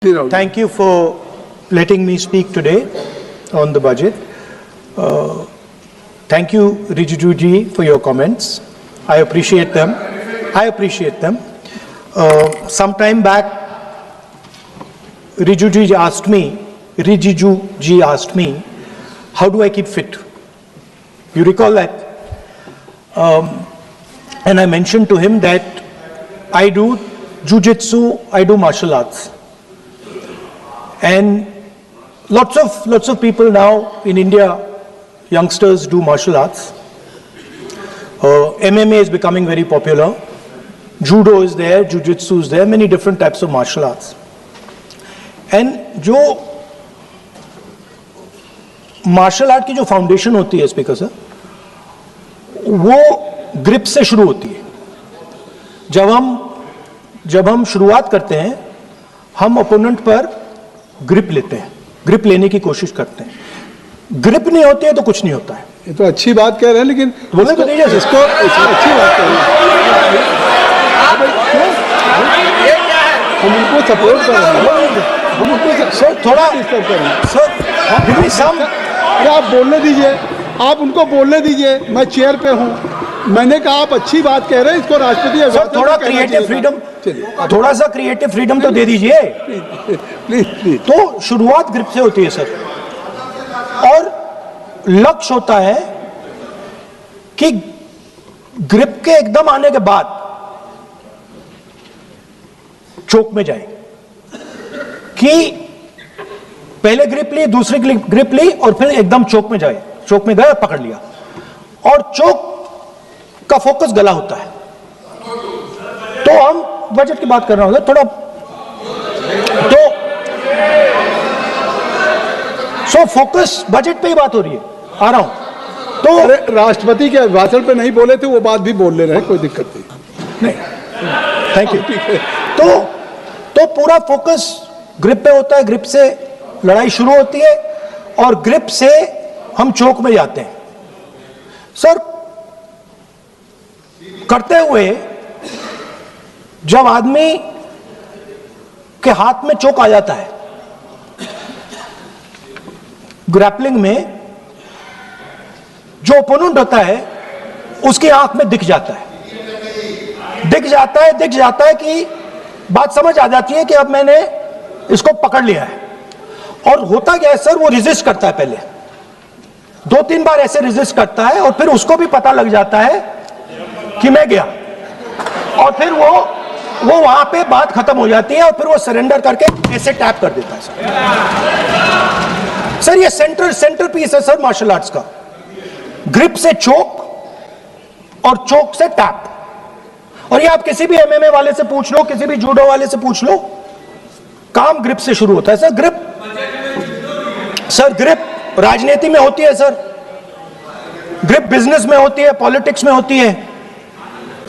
Thank you for letting me speak today on the budget. Thank you, Rijiju ji, for your comments. I appreciate them. Some time back, Rijiju ji asked me, how do I keep fit? You recall that? And I mentioned to him that I do jiu-jitsu, I do martial arts. And lots of people now in India, youngsters do martial arts. MMA is becoming very popular. Judo is there, jiu-jitsu is there, many different types of martial arts. And जो martial art की जो foundation होती है speaker sir, वो grip से शुरू होती है. जब हम शुरुआत करते हैं, हम ओपोनेंट पर ग्रिप लेते हैं, ग्रिप लेने की कोशिश करते हैं. ग्रिप नहीं होती है तो कुछ नहीं होता है. ये तो अच्छी बात कह रहे हैं, लेकिन बोलने तो दीजिए इसको अच्छी बात कह रहे हैं. हम उनको सपोर्ट कर रहे हैं, हम उनको सर थोड़ा डिस्टर्ब कर रहे हैं. सर अरे आप बोलने दीजिए, आप उनको बोलने दीजिए. मैं चेयर पे हूँ, मैंने कहा आप अच्छी बात कह रहे हैं, इसको राष्ट्रपति सर थोड़ा क्रिएटिव फ्रीडम, थोड़ा सा क्रिएटिव फ्रीडम तो दे दीजिए. प्लीज. तो शुरुआत ग्रिप से होती है सर, और लक्ष्य होता है कि ग्रिप के एकदम आने के बाद चोक में जाए, कि पहले ग्रिप ली, दूसरी ग्रिप ली, और फिर एकदम चोक में जाए. चोक में गए, पकड़ लिया, और चोक का फोकस गला होता है. तो हम बजट की बात कर रहे हैं थोड़ा, तो फोकस बजट पे ही बात हो रही है, आ रहा हूं. तो अरे राष्ट्रपति के भाषण पे नहीं बोले थे, वो बात भी बोल ले रहे हैं, कोई दिक्कत नहीं. Thank you. तो पूरा फोकस ग्रिप पे होता है, ग्रिप से लड़ाई शुरू होती है, और ग्रिप से हम चोक में जाते हैं. सर करते हुए जब आदमी के हाथ में चोक आ जाता है ग्रैपलिंग में, जो ओपोनेंट होता है उसकी आंख में दिख जाता है कि बात समझ आ जाती है कि अब मैंने इसको पकड़ लिया है. और होता क्या है सर, वो रेजिस्ट करता है, पहले 2-3 बार ऐसे रेजिस्ट करता है, और फिर उसको भी पता लग जाता है कि मैं गया, और फिर वो वहां पे बात खत्म हो जाती है, और फिर वो सरेंडर करके ऐसे टैप कर देता है. सर ये सेंटर पीस है सर मार्शल आर्ट्स का. ग्रिप से चोक, और चोक से टैप. और ये आप किसी भी एमएमए वाले से पूछ लो, किसी भी जूडो वाले से पूछ लो, काम ग्रिप से शुरू होता है सर. ग्रिप राजनीति में होती है सर, ग्रिप बिजनेस में होती है, पॉलिटिक्स में होती है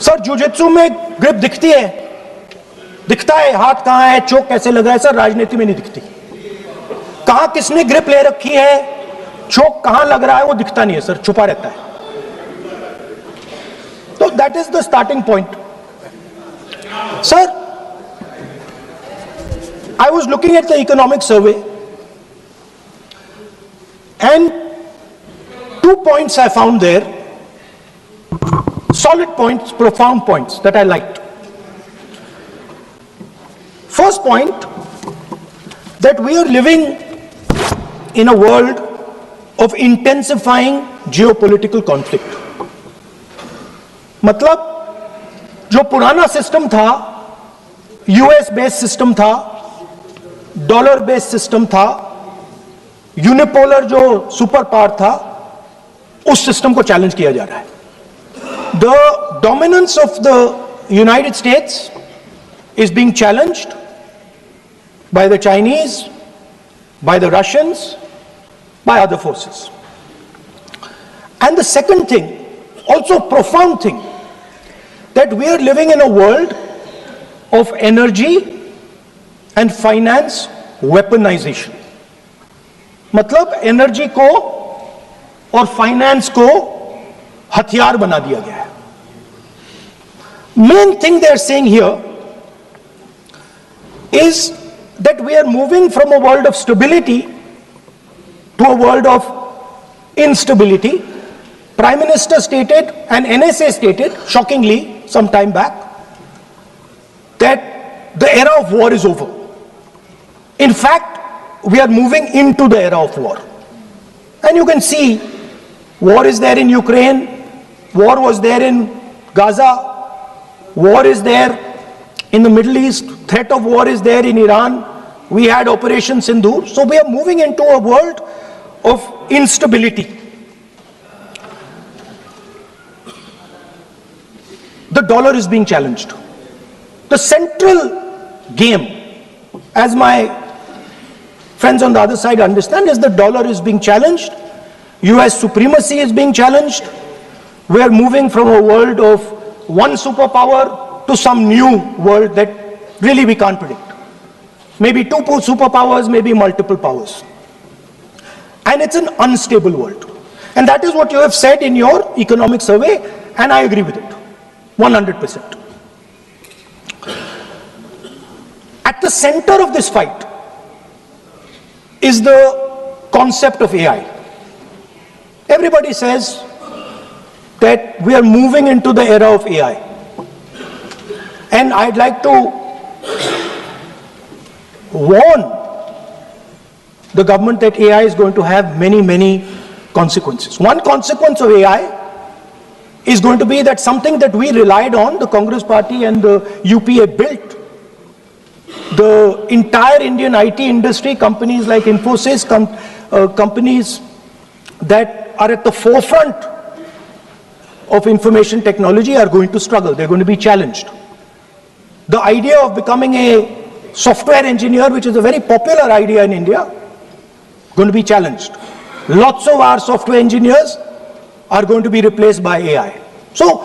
सर. जुजित्सु में ग्रिप दिखता है, हाथ कहां है, चोक कैसे लग रहा है सर. राजनीति में नहीं दिखती. कहां किसने ग्रिप ले रखी है, चोक कहां लग रहा है, वो दिखता नहीं है सर, छुपा रहता है. तो that is the starting point. Sir I was looking at the economic survey, and 2 points I found there, solid points, profound points that I liked. First point, that we are living in a world of intensifying geopolitical conflict. मतलब जो पुराना system था, US based system था, dollar based system था, unipolar जो super power था, उस system को चैलेंज किया जा रहा है. The dominance of the United states is being challenged by the Chinese, by the Russians, by other forces. And the second thing, also profound thing, that we are living in a world of energy and finance weaponization. मतलब energy को और finance को हथियार बना दिया गया है. Main thing they are saying here is that we are moving from a world of stability to a world of instability. Prime Minister stated and NSA stated, shockingly, some time back, that the era of war is over. In fact, we are moving into the era of war. And you can see, war is there in Ukraine, war was there in Gaza, war is there in the Middle East, threat of war is there in Iran, we had Operation Sindoor. So we are moving into a world of instability. The dollar is being challenged. The central game, as my friends on the other side understand, is the dollar is being challenged. US supremacy is being challenged. We are moving from a world of one superpower to some new world that really we can't predict. Maybe two superpowers, maybe multiple powers. And it's an unstable world. And that is what you have said in your economic survey, and I agree with it, 100%. At the center of this fight is the concept of AI. Everybody says that we are moving into the era of AI. And I'd like to warn the government that AI is going to have many, many consequences. One consequence of AI is going to be that something that we relied on, the Congress Party and the UPA built, the entire Indian IT industry, companies like Infosys, companies that are at the forefront of information technology are going to struggle. They're going to be challenged. The idea of becoming a software engineer, which is a very popular idea in India, going to be challenged. Lots of our software engineers are going to be replaced by AI. So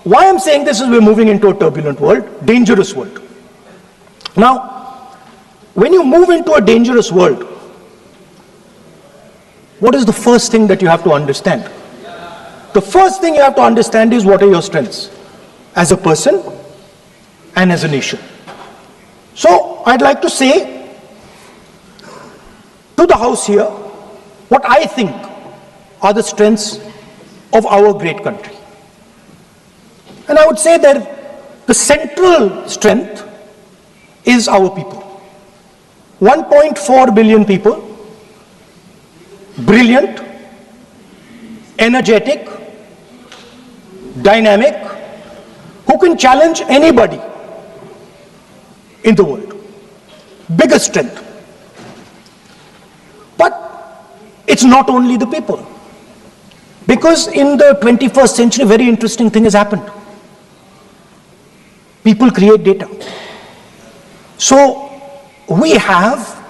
why I'm saying this is we're moving into a turbulent world, dangerous world. Now, when you move into a dangerous world, what is the first thing that you have to understand? The first thing you have to understand is what are your strengths as a person and as a nation. So I'd like to say to the House here what I think are the strengths of our great country. And I would say that the central strength is our people. 1.4 billion people, brilliant, energetic, dynamic, who can challenge anybody in the world. Biggest strength. But it's not only the people. Because in the 21st century, a very interesting thing has happened. People create data. So we have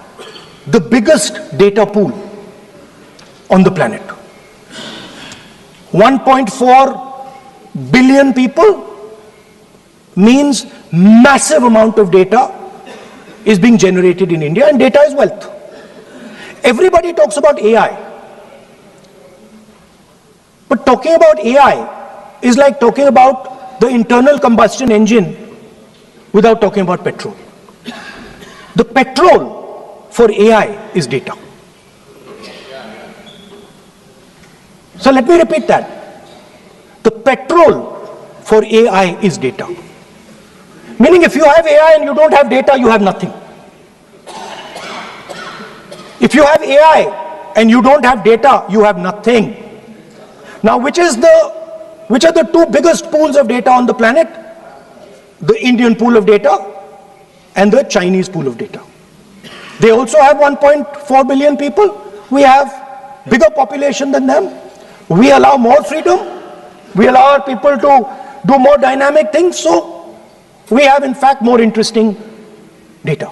the biggest data pool on the planet. 1.4 billion people means massive amount of data is being generated in India, and data is wealth. Everybody talks about AI. But talking about AI is like talking about the internal combustion engine without talking about petrol. The petrol for AI is data. So let me repeat that. The petrol for AI is data. Meaning if you have AI and you don't have data, you have nothing. If you have AI and you don't have data, you have nothing. Now, which are the two biggest pools of data on the planet? The Indian pool of data and the Chinese pool of data. They also have 1.4 billion people. We have bigger population than them. We allow more freedom. We allow our people to do more dynamic things. So we have, in fact, more interesting data.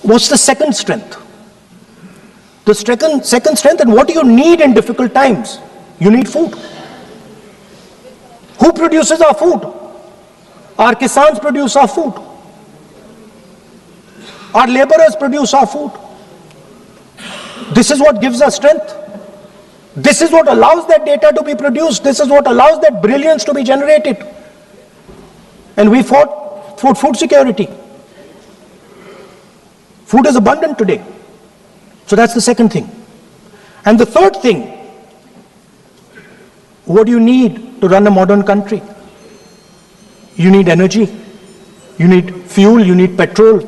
What's the second strength? The second strength, and what do you need in difficult times? You need food. Who produces our food? Our kisans produce our food. Our laborers produce our food. This is what gives us strength. This is what allows that data to be produced. This is what allows that brilliance to be generated. And we fought for food security. Food is abundant today. So that's the second thing. And the third thing, what do you need to run a modern country? You need energy, you need fuel, you need petrol.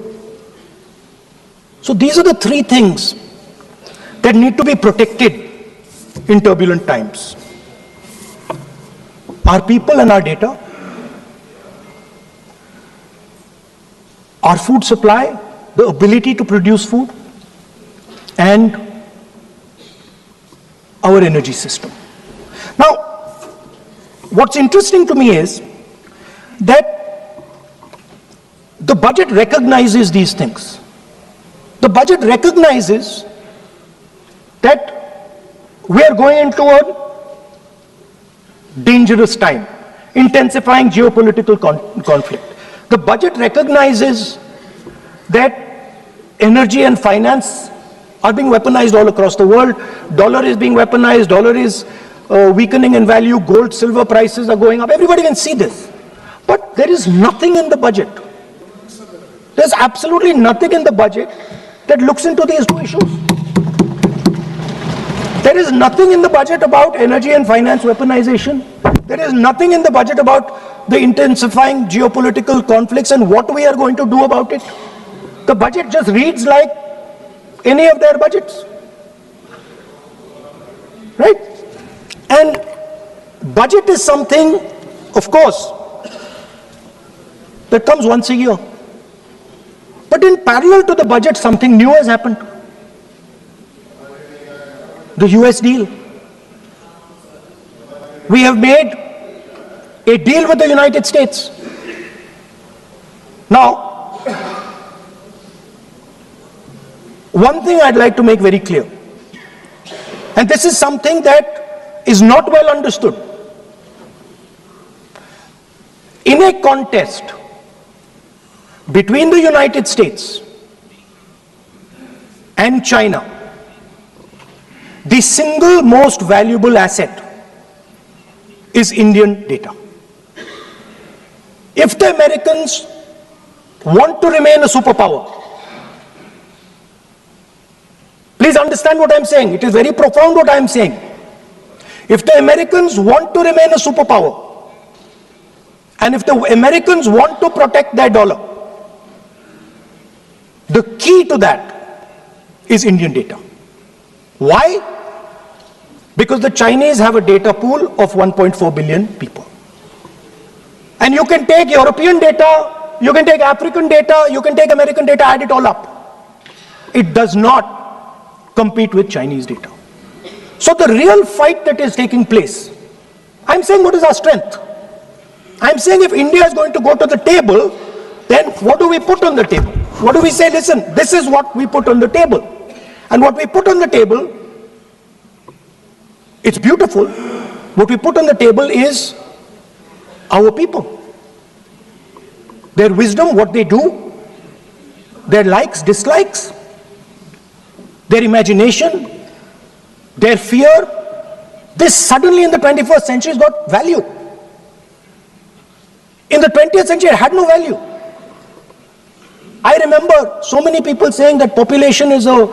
So these are the three things that need to be protected in turbulent times. Our people and our data, our food supply, the ability to produce food, and our energy system. Now, what's interesting to me is that the budget recognizes these things. The budget recognizes that we are going into a dangerous time, intensifying geopolitical conflict. The budget recognizes that energy and finance are being weaponized all across the world. Dollar is being weaponized, dollar is weakening in value, gold, silver prices are going up. Everybody can see this. But there is nothing in the budget. There's absolutely nothing in the budget that looks into these two issues. There is nothing in the budget about energy and finance weaponization. There is nothing in the budget about the intensifying geopolitical conflicts and what we are going to do about it. The budget just reads like any of their budgets. Right? And budget is something, of course, that comes once a year. But in parallel to the budget, something new has happened. The US deal. We have made a deal with the United States. Now, one thing I'd like to make very clear, and this is something that is not well understood. In a contest between the United States and China, the single most valuable asset is Indian data. If the Americans want to remain a superpower, please understand what I'm saying. It is very profound what I'm saying. If the Americans want to remain a superpower, and if the Americans want to protect their dollar, the key to that is Indian data. Why? Because the Chinese have a data pool of 1.4 billion people. And you can take European data, you can take African data, you can take American data, add it all up. It does not compete with Chinese data. So the real fight that is taking place, I'm saying what is our strength? I'm saying if India is going to go to the table, then what do we put on the table? What do we say? Listen, this is what we put on the table. And what we put on the table, it's beautiful. What we put on the table is our people. Their wisdom, what they do, their likes, dislikes, their imagination, their fear. This suddenly in the 21st century has got value. In the 20th century it had no value. I remember so many people saying that population is a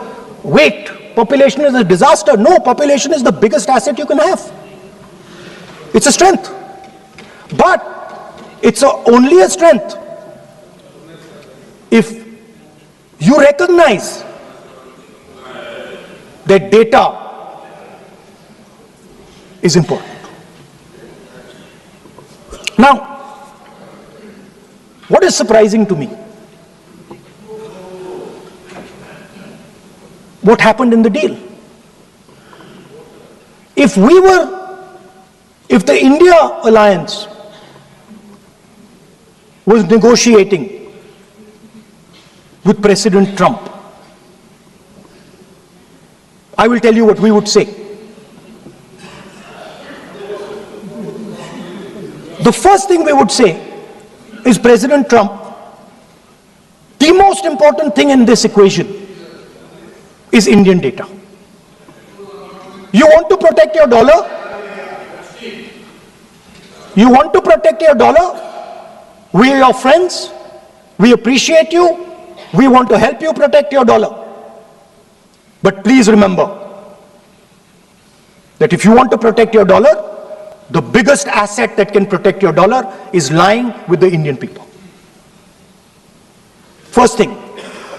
weight, population is a disaster. No, population is the biggest asset you can have. It's a strength. But it's only a strength if you recognize that data is important. Now, what is surprising to me? What happened in the deal? If the India alliance was negotiating with President Trump, I will tell you what we would say. The first thing we would say is, President Trump, the most important thing in this equation is Indian data. You want to protect your dollar? You want to protect your dollar? We are your friends. We appreciate you. We want to help you protect your dollar. But please remember that if you want to protect your dollar, the biggest asset that can protect your dollar is lying with the Indian people. First thing.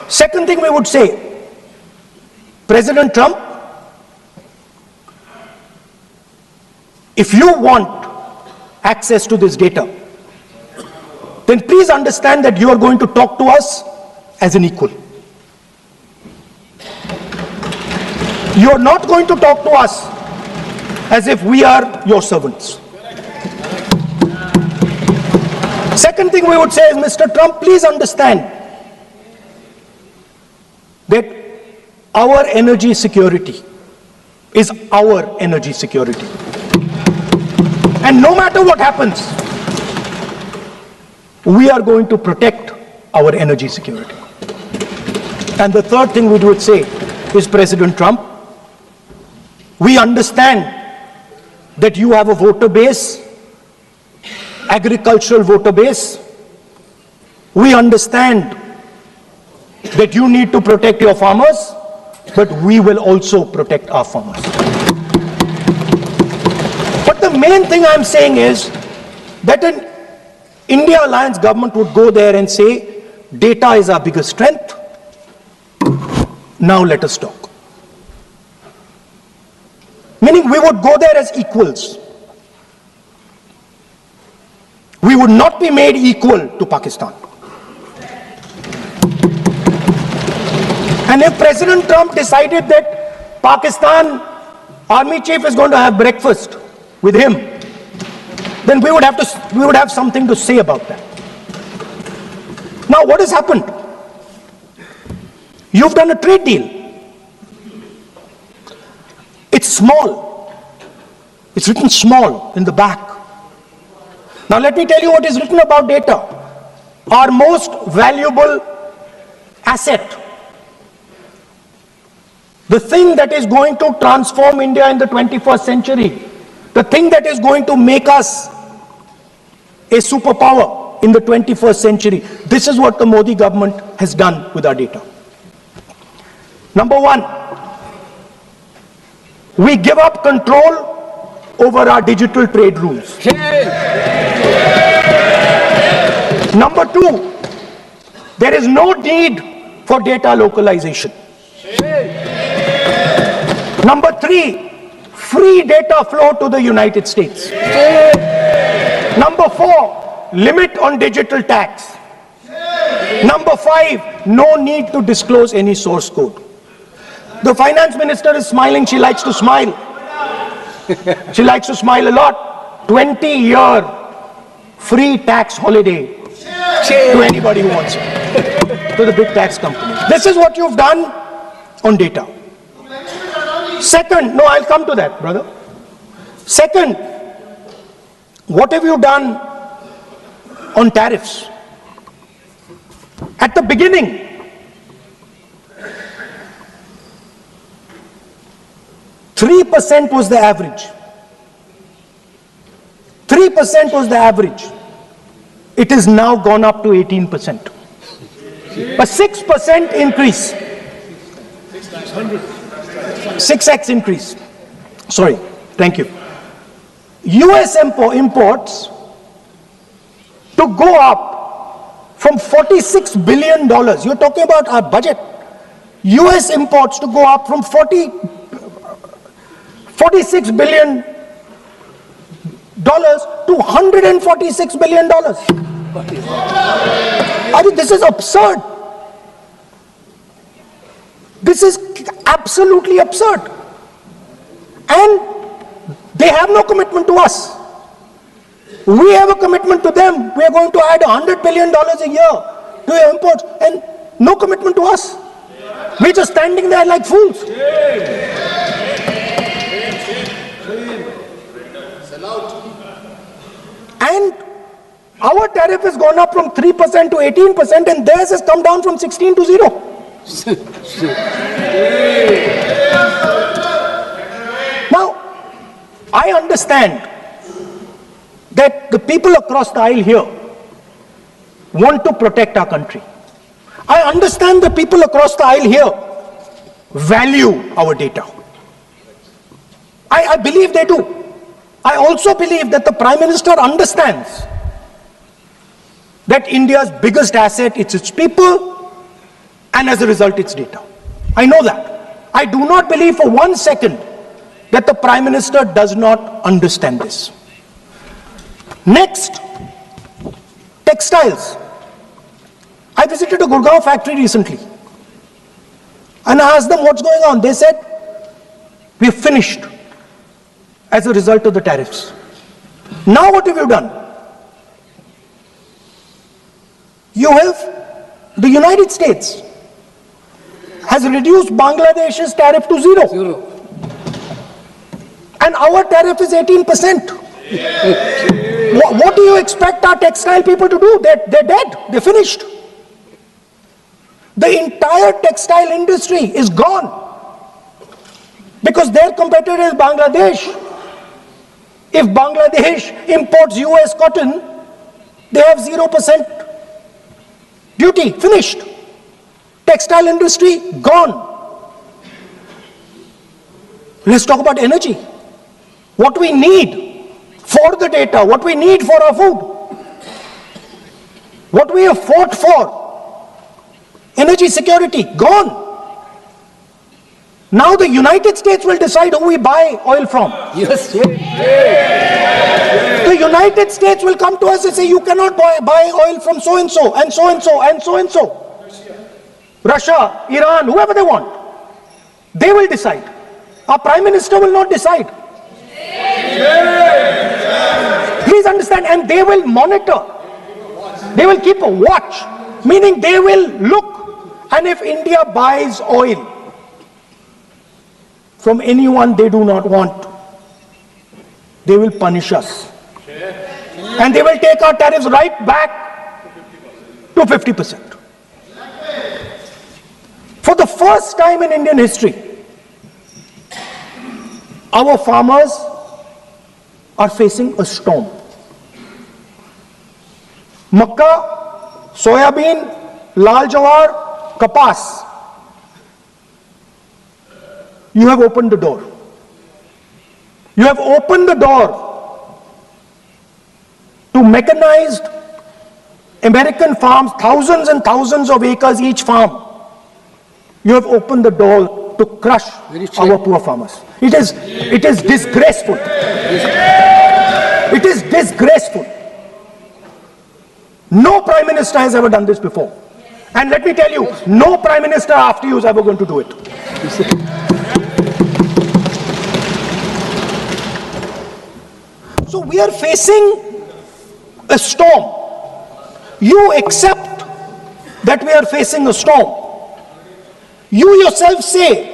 Second thing we would say, President Trump, if you want access to this data, then please understand that you are going to talk to us as an equal. You are not going to talk to us as if we are your servants. Second thing we would say is, Mr. Trump, please understand that our energy security is our energy security. And no matter what happens, we are going to protect our energy security. And the third thing we would say is, President Trump, we understand that you have a voter base, agricultural voter base. We understand that you need to protect your farmers, but we will also protect our farmers. But the main thing I'm saying is that an India Alliance government would go there and say, data is our biggest strength. Now let us talk. Meaning we would go there as equals. We would not be made equal to Pakistan. And if President Trump decided that Pakistan army chief is going to have breakfast with him, then we would have something to say about that. Now what has happened? You've done a trade deal. It's small. It's written small in the back. Now let me tell you what is written about data. Our most valuable asset. The thing that is going to transform India in the 21st century. The thing that is going to make us a superpower in the 21st century. This is what the Modi government has done with our data. Number one, we give up control over our digital trade rules. Number two, there is no need for data localization. Number three, free data flow to the United States. Number four, limit on digital tax. Number five, no need to disclose any source code. The finance minister is smiling. She likes to smile. She likes to smile a lot. 20-year free tax holiday to anybody who wants it, to the big tax companies. This is what you've done on data. Second, no, I'll come to that, brother. Second, what have you done on tariffs? At the beginning, %3 was the average. 3% was the average. It has now gone up to 18%. A 6% increase. 6x increase. Sorry, thank you. US imports to go up from $46 billion. You're talking about our budget. US imports to go up from $46 billion to $146 billion. I mean, this is absurd. This is absolutely absurd. And they have no commitment to us. We have a commitment to them. We are going to add $100 billion a year to your imports, and no commitment to us. We're just standing there like fools. And our tariff has gone up from 3% to 18%, and theirs has come down from 16 to 0. Now, I understand that the people across the aisle here want to protect our country. I understand the people across the aisle here value our data. I believe they do. I also believe that the Prime Minister understands that India's biggest asset is its people, and as a result, its data. I know that. I do not believe for 1 second that the Prime Minister does not understand this. Next, textiles. I visited a Gurgaon factory recently and I asked them what's going on. They said, we're finished as a result of the tariffs. Now what have you done? You have, the United States has reduced Bangladesh's tariff to zero. And our tariff is 18%. What do you expect our textile people to do? They're dead. They're finished. The entire textile industry is gone because their competitor is Bangladesh. If Bangladesh imports US cotton, they have 0% duty. Finished. Textile industry gone. Let's talk about energy. What we need for the data, what we need for our food, what we have fought for, energy security, gone. Now the United States will decide who we buy oil from. Yes. The United States will come to us and say, you cannot buy oil from so-and-so, and so-and-so, and so-and-so. Russia, Iran, whoever they want. They will decide. Our Prime Minister will not decide. Please understand, and they will monitor. They will keep a watch, meaning they will look, and if India buys oil from anyone they do not want, they will punish us. And they will take our tariffs right back to 50%. For the first time in Indian history, our farmers are facing a storm. Makkah, soybean, lal jawar, kapas. You have opened the door. You have opened the door to mechanized American farms, thousands and thousands of acres each farm. You have opened the door to crush our poor farmers. It is disgraceful. It is disgraceful. No Prime Minister has ever done this before. And let me tell you, no Prime Minister after you is ever going to do it. So we are facing a storm. You accept that we are facing a storm. You yourself say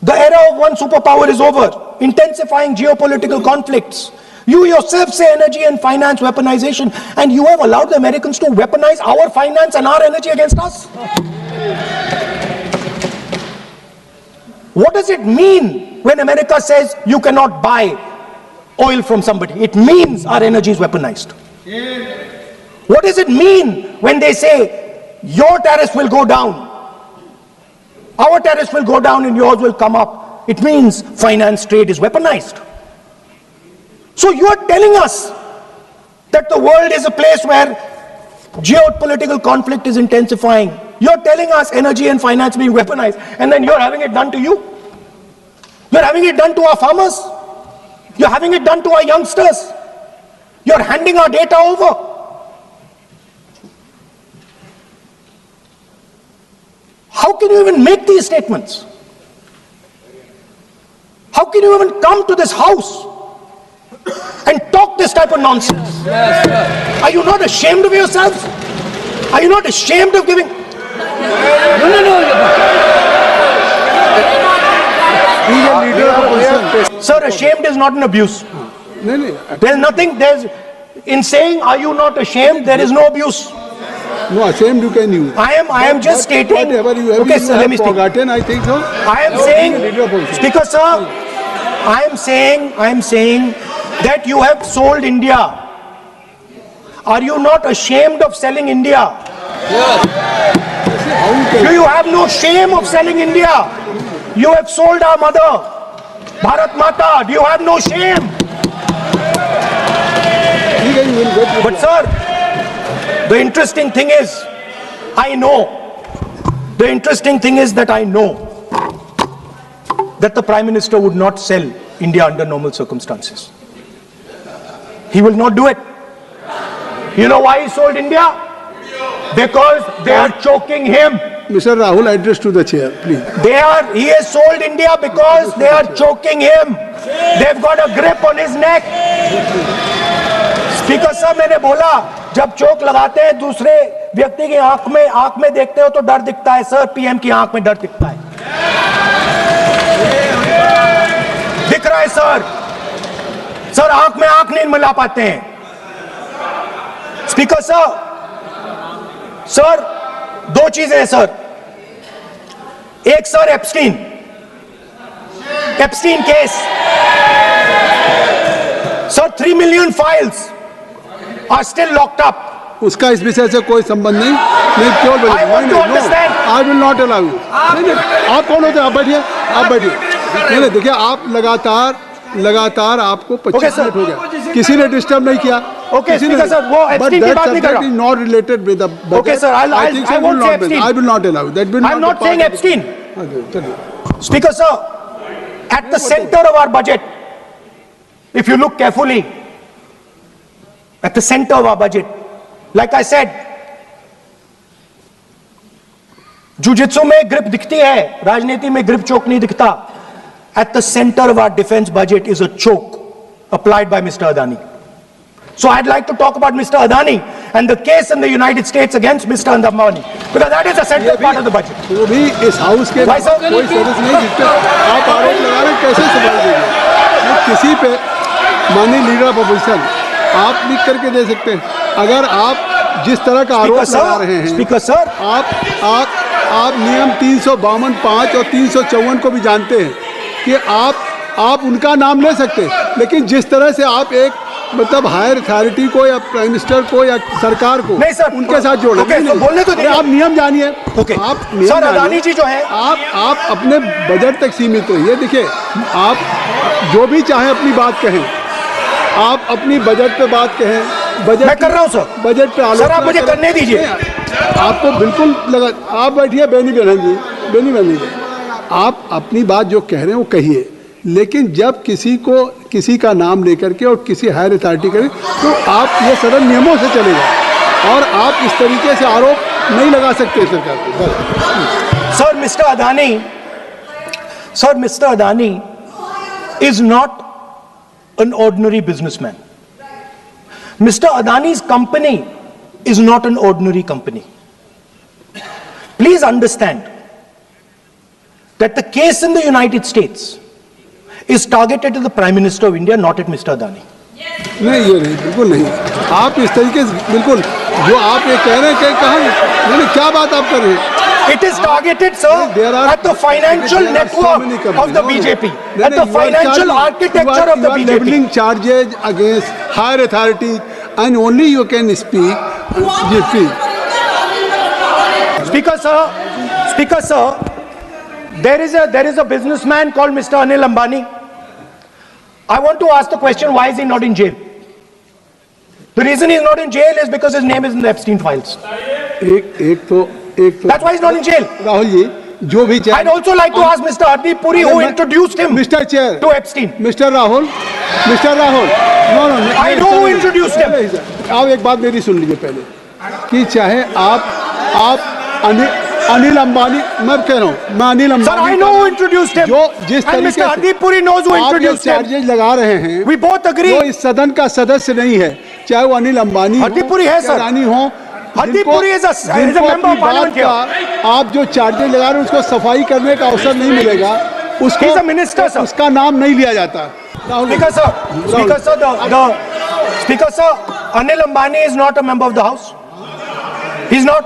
the era of one superpower is over, intensifying geopolitical conflicts. You yourself say energy and finance weaponization, and you have allowed the Americans to weaponize our finance and our energy against us. What does it mean when America says you cannot buy oil from somebody? It means our energy is weaponized. What does it mean when they say your tariffs will go down, our tariffs will go down and yours will come up? It means finance trade is weaponized. So you are telling us that the world is a place where geopolitical conflict is intensifying. You're telling us energy and finance being weaponized, and then you're having it done to you. You're having it done to our farmers. You're having it done to our youngsters. You're handing our data over. How can you even make these statements? How can you even come to this house and talk this type of nonsense? Are you not ashamed of yourselves? Are you not ashamed of giving? Sir, ashamed is not an abuse. There's nothing, in saying, are you not ashamed, there is no abuse. No, ashamed you can use. I am just stating. Whatever you have, okay, sir, let me speak. forgotten, I think so. I am saying, Speaker sir, I am saying that you have sold India. Are you not ashamed of selling India? Do you have no shame of selling India? You have sold our mother, Bharat Mata. Do you have no shame? But sir, the interesting thing is, the interesting thing is that I know that the Prime Minister would not sell India under normal circumstances. He will not do it. You know why he sold India? Because they are choking him. Mr. Rahul, address to the chair, please. He has sold India because they are choking him. They've got a grip on his neck. Speaker साहब, मैंने बोला जब चोक लगाते हैं दूसरे व्यक्ति की आंख में देखते हो तो डर दिखता है सर, पीएम की आंख में डर दिखता है, दिख रहा है सर, आंख में आंख नहीं मिला पाते हैं। स्पीकर साहब, सर दो चीजें हैं सर, एक sir Epstein case sir, 3 million files are still locked up. उसका इस विषय से कोई संबंध नहीं, मैं क्यों बोल रहा हूं? I will not allow you. आप कौन होते हैं? आप बैठिए। नहीं, देखिए आप लगातार आपको 25 मिनट हो गया, किसी ने डिस्टर्ब नहीं किया। ओके स्पीकर सर, वो एप्स्टीन की बात नहीं कर रहा। Not related with the budget. Okay sir, I won't say Epstein. I will not allow that. I am not saying Epstein. Speaker sir, at the center of our budget, if you look carefully, at the center of our budget, like I said, jujitsu में grip दिखती है, राजनीति में grip चोक नहीं दिखता। At the center of our defense budget is a choke applied by Mr. Adani. So I'd like to talk about Mr. Adani and the case in the United States against Mr. Ambani, because that is a central part of the budget. वो भी इस house के कोई सदस्य नहीं, जिसपे आप आरोप लगा रहे हैं, कैसे सवाल देंगे? किसी पे माननीय लीडर ऑफ अपोजिशन आप लिख करके दे सकते हैं। अगर आप जिस तरह का आरोप लगा रहे हैं, स्पीकर सर, आप नियम 352(5) और 354 को भी जानते हैं कि आप उनका नाम ले सकते हैं, लेकिन जिस तरह से आप एक मतलब हायर अथॉरिटी को या प्राइम मिनिस्टर को या सरकार को नहीं सर, उनके साथ जोड़ बोलने तो आप नियम जानिए। आप सर, अदानी जी जो है, आप अपने बजट तक सीमित रहिए। देखिए, आप जो भी चाहे अपनी बात कहें, आप अपनी बजट पे बात कहें, बजट मैं कर रहा हूं सर, बजट पे सर आप मुझे करने दीजिए। आपको बिल्कुल लगा, आप बैठिए बेनी बहन जी, आप अपनी बात जो कह रहे हैं वो कहिए, लेकिन जब किसी का नाम लेकर के और किसी हायर अथॉरिटी करें तो आप ये सदन नियमों से चलेगा और आप इस तरीके से आरोप नहीं लगा सकते सरकार को। Sir mister Adani is not an ordinary businessman. Mr. Adani's company is not an ordinary company. Please understand that the case in the United States is targeted at the Prime Minister of India, not at Mr. Adani. नहीं, ये नहीं, बिल्कुल नहीं। आप इस तरीके से बिल्कुल जो आप ये कह रहे हैं कि कहाँ, क्या बात आप कर रहे हैं? It is targeted, sir, at the financial network of the BJP, at the financial architecture of the BJP. You are leveling charges against higher authorities, and only you can speak. Speaker, sir, there is a businessman called Mr. Anil Ambani. I want to ask the question, why is he not in jail? The reason he's not in jail is because his name is in the Epstein files. That's why he's not in jail. Rahul ji, जो भी I'd also like to ask Mr. Hardeep Puri, who introduced him Mr. Chair, to Epstein. Mr. Rahul, no, I know who introduced him. आप एक बात मेरी सुन लीजिए पहले, कि चाहे आप अनिल अंबानी, मैं कह रहा हूँ, मैं Anil Ambani, Sir, I know who introduced him. जो जिस and तरीके Mr. Hardeep Puri knows who introduced him. Charges लगा रहे हैं, We both agree. जो इस सदन का सदस्य नहीं है, चाहे वो अनिल अंबानी Hardeep Puri है सर, रानी हो, Hardeep Puri is a member of parliament here. आप जो चार्जेज लगा रहे हैं उसको सफाई करने का अवसर नहीं मिलेगा, उसको He's a minister, sir. उसका नाम नहीं लिया जाता। Speaker sir, Anil Ambani is not a member of the House. He's not.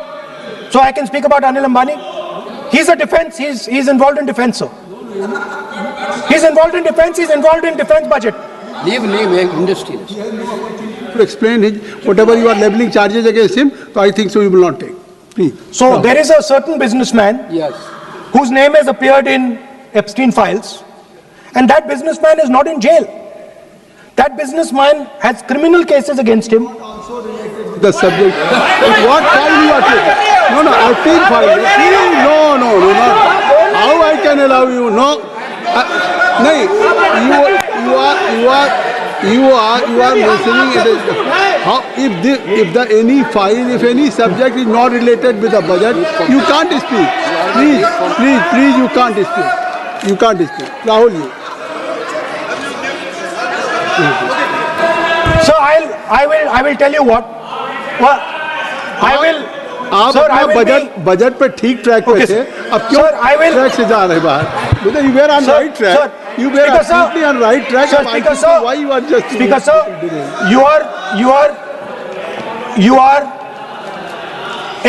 So I can speak about Anil Ambani. He's a defense. He's involved in defense, sir. He's involved in defense. He's involved in defense budget. Leave industry. To explain whatever you are leveling charges against him, so I think so you will not take. Please. So No. there is a certain businessman Yes. whose name has appeared in Epstein files, and that businessman is not in jail. That businessman has criminal cases against him. The subject. What file you are taking? No, no, Epstein file. No, no, no, no. How I can allow you? No. No, you are mentioning it is how if any file, if any subject is not related with the budget, you can't speak. Please, you can't speak. You can't speak. Rahul, you. So I will tell you what. I will. आप Sir, I अपना will budget पे ठीक track पे Okay, थे, sir. अब क्यों Sir, I will- track से जा रहे बाहर? You were on Sir, right track. sir, You were Speaker, sir. absolutely on right track. Sir, I Speaker, think sir. why you are just Speaker, sir, you are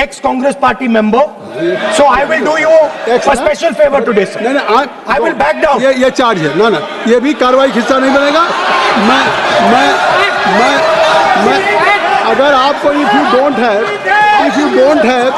ex-Congress party member. So I will do you a special favor today, sir. नहीं I will back down. ये charge है ना ये भी कार्रवाई का हिस्सा नहीं बनेगा मैं अगर आपको if you don't have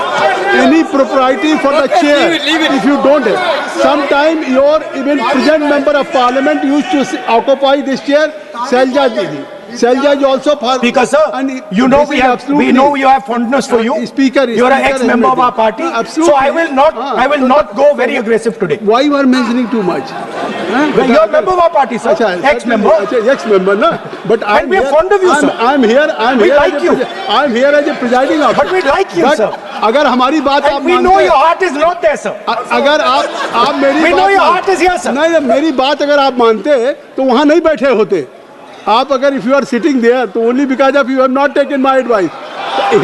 any propriety for the chair, if you don't have, sometime your even present member of parliament used to occupy this chair, Selja Didi. Selja is also for Speaker, sir, and you know this is absolutely- we know you have fondness for you. Speaker, You are an Speaker ex-member of our party. Absolutely. So I will not go very aggressive today. Why you are mentioning too much? Well, you are a member of our party, sir. Ex-member. Ex-member, no. But And we are fond of you, sir. I'm here. We like you. I'm here as a presiding officer. But we like you, But sir. अगर हमारी बात आप And we know मानते your heart is not there, sir. अगर आप मेरी We बात know your मान- heart is here, sir. नहीं मेरी बात अगर आप मानते तो वहाँ नहीं बैठे होते आप अगर if you are sitting there तो only because of you have not taken my advice.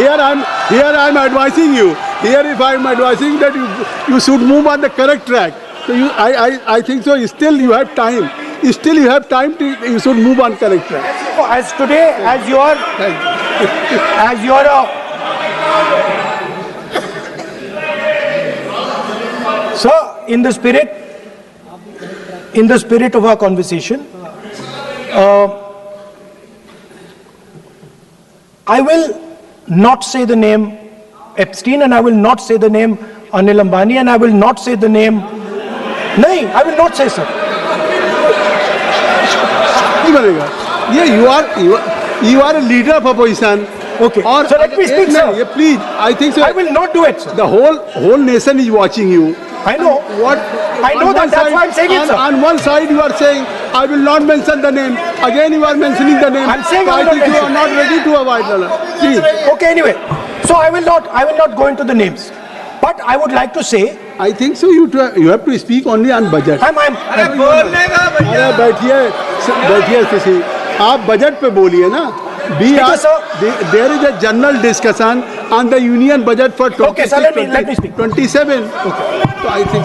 Here I'm advising you. Here if I'm advising that you should move on the correct track. So I think so. Still you have time. Still you have time to you should move on correct track. As today, as you are sir, in the spirit of our conversation, I will not say the name Epstein, and I will not say the name Anil Ambani, and I will not say the name. No, I will not say, sir. नहीं बनेगा ये you are a leader of opposition. Okay. और So let me speak, sir. ये please I think so. I will not do it, sir. The whole nation is watching you. I know. What? I know on that. one That's side- why I'm saying it, sir. On one side you are saying I will not mention the name. Again you are mentioning the name. I'm saying So I will not think you mention. are not ready to avoid the please. Okay, anyway. So I will not go into the names. But I would like to say, I think so. You have to speak only on budget. I'm अरे बैठिए किसी आप budget पे बोलिए ना Speaker, sir. There is a general discussion on the union budget for 26, Okay, sir, let me speak. 27. Okay. So I think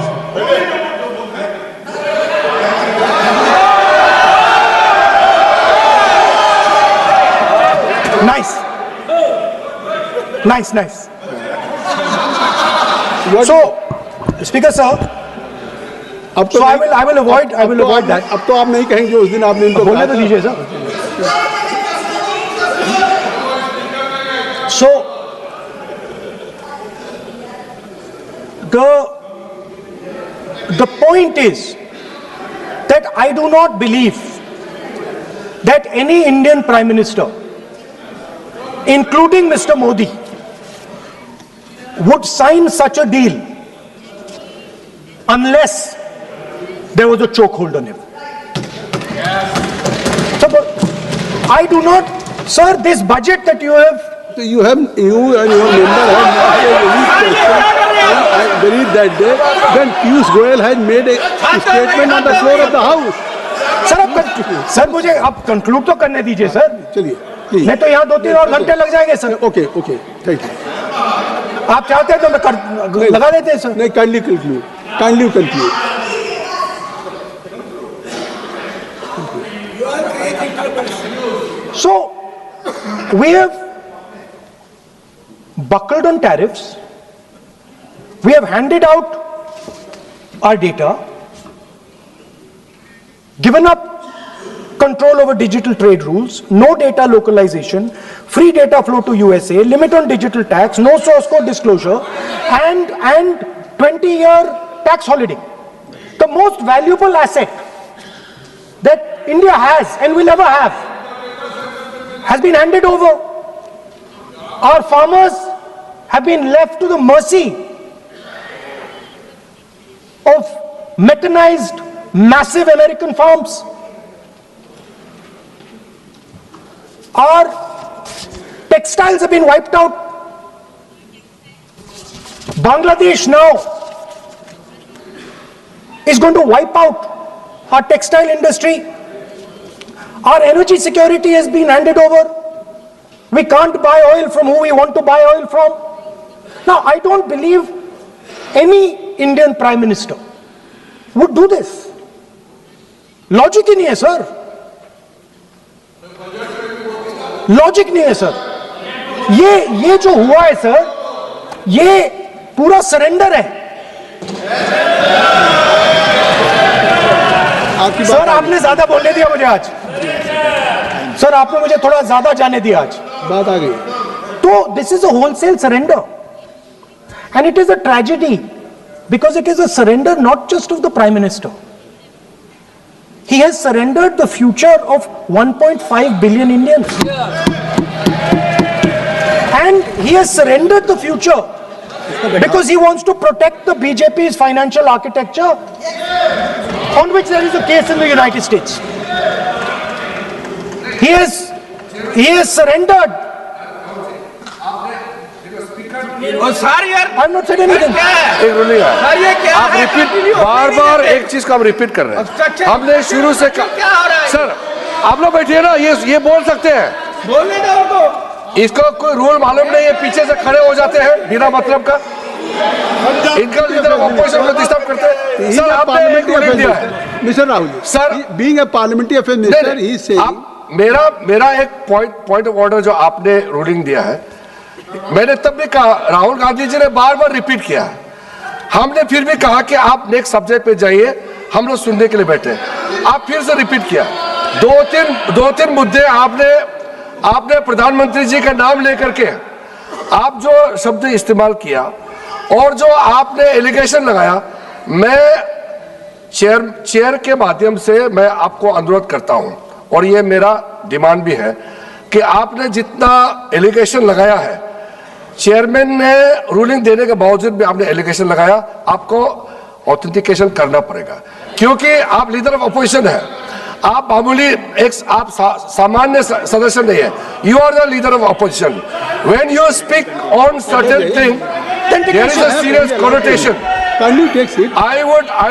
nice. So, Speaker, sir, अब तो so I नहीं- will avoid that. अब तो आप नहीं कहेंगे उस दिन आपने इनको बोलने कहा तो था। दीजिए, sir. So, the point is that I do not believe that any Indian Prime Minister, including Mr. Modi, would sign such a deal unless there was a chokehold on him. So, but I do not, sir, this budget that you have. So you and your member have asked a unique question. I believe that day when Piyush Goyal had made a statement on the floor of the house. Sir मुझे अब conclude तो करने दीजिए sir. चलिए please. नहीं तो यहाँ 2-3 और घंटे लग जाएंगे सर. Okay thank you. आप चाहते हैं तो मैं लगा देते हैं सर. नहीं kindly conclude. So we have buckled on tariffs. We have handed out our data, given up control over digital trade rules, no data localization, free data flow to USA, limit on digital tax, no source code disclosure, and 20-year tax holiday. The most valuable asset that India has and will ever have has been handed over. Our farmers have been left to the mercy of mechanized, massive American farms. Our textiles have been wiped out. Bangladesh now is going to wipe out our textile industry. Our energy security has been handed over. We can't buy oil from who we want to buy oil from. Now, I don't believe any Indian Prime Minister would do this. Logic ही नहीं है sir. Logic नहीं है sir. ये जो हुआ है sir, ये पूरा सरेंडर है. सर आपने ज्यादा बोलने दिया मुझे आज. सर आपने मुझे थोड़ा ज्यादा जाने दिया आज. बात आ गई. तो this is a wholesale surrender and it is a tragedy because it is a surrender not just of the Prime Minister. He has surrendered the future of 1.5 billion Indians. And he has surrendered the future because he wants to protect the BJP's financial architecture on which there is a case in the United States. He has surrendered. I'm not saying anything. आप repeat बार एक चीज को हम repeat कर रहे हैं. हमने शुरू से सर आप लोग बैठिए ना, ये बोल सकते हैं. बोलने दो तो. इसको कोई रूल मालूम नहीं है, पीछे से खड़े हो जाते हैं बिना मतलब का. इनका लीडर ऑफ अपोजिशन को डिस्टर्ब करते हैं. सर आपने एक रूलिंग दिया है mister Rahul sir, being a parliamentary affair minister he is saying. मेरा एक पॉइंट ऑफ ऑर्डर जो आपने रूलिंग दिया है, मैंने तब भी कहा, राहुल गांधी जी ने बार बार रिपीट किया, हमने फिर भी कहा कि आप नेक्स्ट सब्जेक्ट पे जाइए, हम लोग सुनने के लिए बैठे. आप फिर से रिपीट किया. दो तीन मुद्दे आपने प्रधानमंत्री जी का नाम लेकर के आप जो शब्द इस्तेमाल किया और जो आपने एलिगेशन लगाया, मैं चेयर के माध्यम से मैं आपको अनुरोध करता हूं और ये मेरा डिमांड भी है कि आपने जितना एलिगेशन लगाया है, चेयरमैन ने रूलिंग देने के बावजूद भी आपने एलिगेशन लगाया, आपको ऑथेंटिकेशन करना पड़ेगा क्योंकि आप लीडर ऑफ अपोजिशन है. आप मामूली आप सामान्य सदस्य नहीं है. You are the leader of opposition. When you speak on certain thing there is a serious connotation. I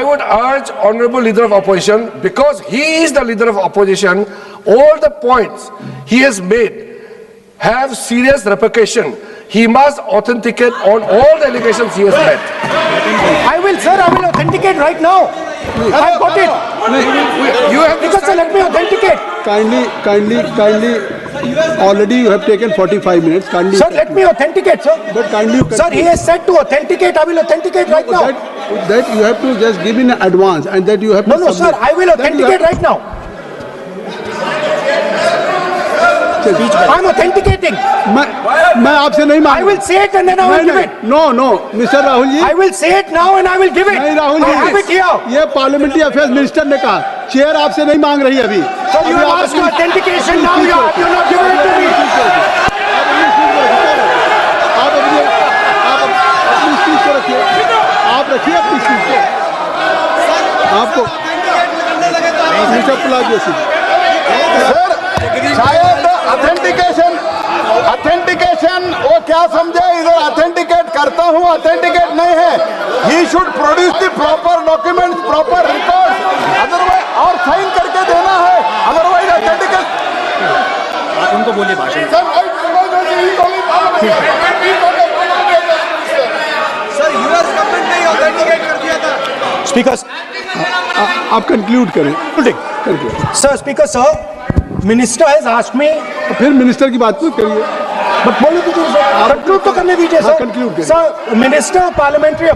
would urge Honorable Leader of Opposition, because he is the Leader of Opposition, all the points he has made have serious repercussion. He must authenticate on all the allegations he has made. I will authenticate right now. I've got it. You have because sir, let me authenticate. Kindly. Already you have taken 45 minutes. Kindly. Sir, let me authenticate, sir. But kindly. Sir, he has said to authenticate. I will authenticate right now. That you have to just give in advance, and that you have to. No, sir. I will authenticate right now. I'm authenticating. मैं आपसे नहीं मांग. I will say it and then I will give it. No, Mr. Rahul ji. I will say it now and I will give it. नहीं Rahul ji. I have it here. ये parliamentary affairs minister ने कहा, chair आपसे नहीं मांग रही अभी. So you have asked for authentication now. You are not giving it to me. आप अपनी स्पीच को रखिए. आप रखिए अपनी स्पीच को. आपको मिस्टर प्लाजो सिंह. शायद ऑथेंटिकेशन वो क्या समझे, इधर ऑथेंटिकेट करता हूँ, ऑथेंटिकेट नहीं है. He should produce the proper documents, proper record, otherwise और साइन करके देना है, अदरवाइज ऑथेंटिकेट. आप उनको बोलिए भाषण. सर यूएस गवर्नमेंट ने ऑथेंटिकेट कर दिया था. Speaker, आप कंक्लूड करें. Sir, Speaker, sir, Minister has asked me. तो फिर मिनिस्टर की बात मत करिए. बट बोलने दीजिए, कंक्लूड तो करने दीजिए सर. कंक्लूड करिए. Sir, Minister of Parliamentary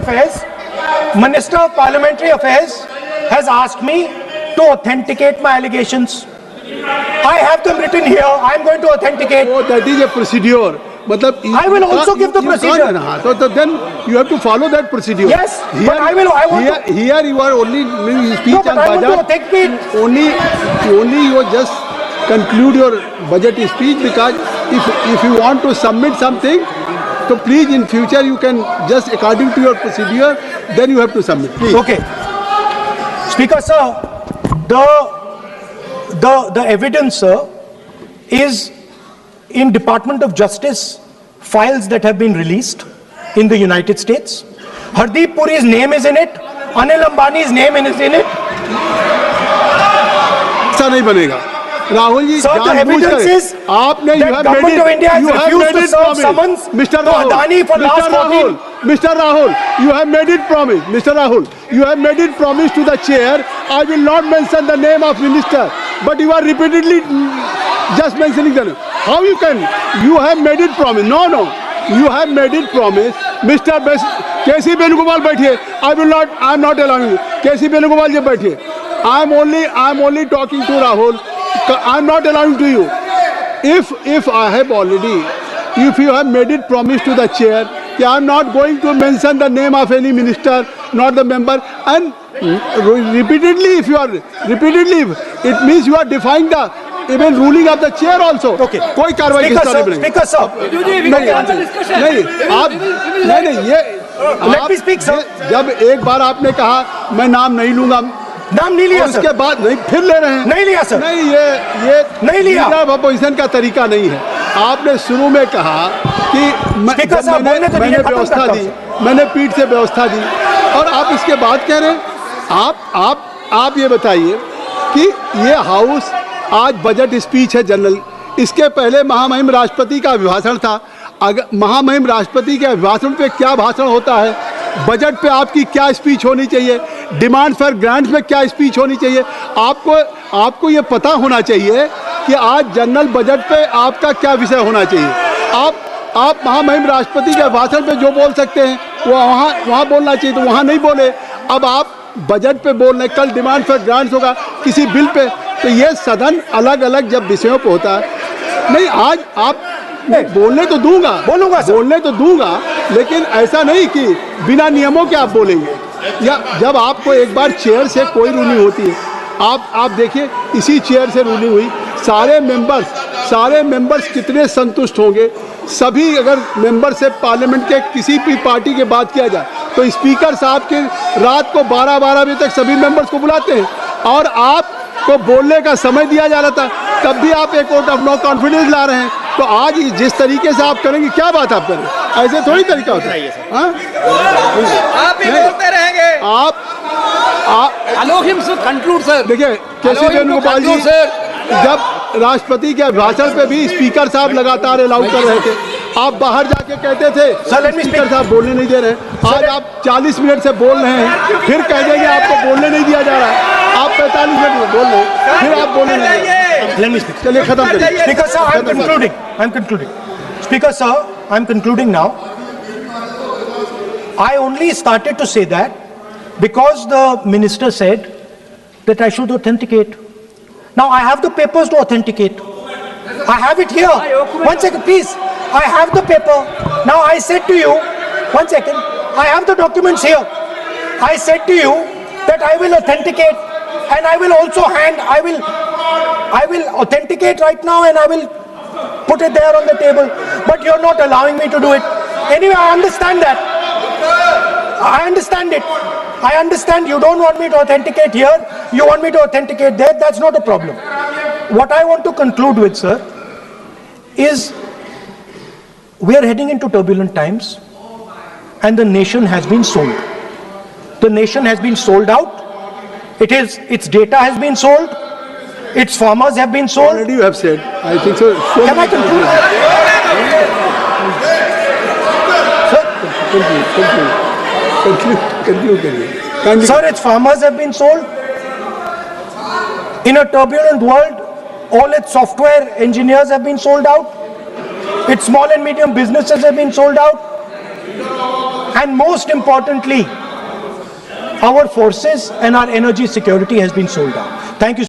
Affairs has asked me to authenticate my allegations. I have them written here. I am going to authenticate. Oh, that is a procedure. मतलब I will also give the procedure. So then you have to follow that procedure. Yes, here, but I want to. Here you are only doing speech No, but on I want to budget. authenticate. Only you just conclude your budget speech, because if you want to submit something, so please in future you can just according to your procedure, then you have to submit. Please. Okay. Speaker sir, the evidence, sir, is in Department of Justice files that have been released in the United States. Hardeep Puri's name is in it. Anil Ambani's name is in it. ऐसा नहीं बनेगा Rahul ji, Sir, the evidence is आपने that government of India has refused to serve summons Mr. to Adani for last 14. Mr. Rahul, you have made it promise. Mr. Rahul, you have made it promise to the chair. I will not mention the name of minister, but you are repeatedly just mentioning the name. How you can? You have made it promise. No. You have made it promise. Mr. K.C. Venugopal बैठिए. I am not allowing you. K.C. Venugopal जी बैठिए. I am only talking to Rahul. I am not allowing to you. If I have already, if you have made it promise to the chair, I am not going to mention the name of any minister, not the member, and repeatedly, it means you are defying the even ruling of the chair also. Okay. कोई कार्रवाई किस तरह बनेगी? Speaker sir. नहीं ये Let me speak, sir. जब एक बार आपने कहा मैं नाम नहीं लूंगा, नाम नहीं लिया उसके सर. बाद नहीं फिर ले रहे हैं. नहीं लिया सर. नहीं ये नहीं लिया. अपोजिशन का तरीका नहीं है. आपने शुरू में कहा कि Speaker साहब, बोलने तो मैंने दीजिए, खत्म व्यवस्था करता दी, हूं. मैंने पीठ से व्यवस्था दी, और आप इसके बाद कह रहे हैं. आप ये बताइए कि ये हाउस आज बजट स्पीच है जनरल. इसके पहले महामहिम राष्ट्रपति का अभिभाषण था. अगर महामहिम राष्ट्रपति के अभिभाषण पे क्या भाषण होता है, बजट पे आपकी क्या स्पीच होनी चाहिए, डिमांड फॉर ग्रांट्स में क्या स्पीच होनी चाहिए, आपको ये पता होना चाहिए कि आज जनरल बजट पे आपका क्या विषय होना चाहिए. आप महामहिम राष्ट्रपति के भाषण पे जो बोल सकते हैं वो वहाँ बोलना चाहिए, तो वहाँ नहीं बोले. अब आप बजट पे बोल रहे हैं, कल डिमांड फॉर ग्रांट्स होगा किसी बिल पे, तो ये सदन अलग अलग जब विषयों पे होता है. नहीं आज आप बोलने तो दूंगा, लेकिन ऐसा नहीं कि बिना नियमों के आप बोलेंगे. या जब आपको एक बार चेयर से कोई रूलिंग होती है, आप देखिए इसी चेयर से रूलिंग हुई, सारे मेंबर्स कितने संतुष्ट होंगे. सभी अगर मेंबर से पार्लियामेंट के किसी भी पार्टी के बात किया जाए तो स्पीकर साहब के रात को 12 बजे तक सभी मेंबर्स को बुलाते हैं, और आपको बोलने का समय दिया जा रहा था, तब भी आप एक वोट ऑफ नो कॉन्फिडेंस ला रहे हैं. तो आज जिस तरीके से आप करेंगे, क्या बात आप करें, ऐसे थोड़ी तरीका होता है. आप भी बोलते रहेंगे. Allow him to conclude, sir. देखिए केसी वेणुगोपाल जी जब राष्ट्रपति के भाषण पे भी स्पीकर साहब लगातार अलाउ कर रहे थे. आप बाहर जाके कहते थे स्पीकर साहब बोलने नहीं दे रहे. आज आप 40 मिनट से बोल रहे हैं, फिर कह देंगे आपको बोलने नहीं दिया जा रहा है. आप 45 मिनट में बोल रहे हैं, फिर आप बोलने नहीं दे रहे. Let me speak. चलिए खत्म करिए. Speaker sir, I'm concluding. Speaker sir, I'm concluding now. I only started to say that because the minister said that I should authenticate. Now I have the papers to authenticate. I have it here. One second, please. I have the paper. Now I said to you, one second. I have the documents here. I said to you that I will authenticate, and I will also I will authenticate right now, and I will put it there on the table. But you're not allowing me to do it. Anyway, I understand that. I understand it. I understand you don't want me to authenticate here. You want me to authenticate there. That's not a problem. What I want to conclude with, sir, is we are heading into turbulent times, and the nation has been sold. The nation has been sold out. Its data has been sold. Its farmers have been sold. Already you have said. I think so. Can I conclude? Conclude. Sir, its farmers have been sold. In a turbulent world, all its software engineers have been sold out. Its small and medium businesses have been sold out. And most importantly, our forces and our energy security has been sold out. Thank you.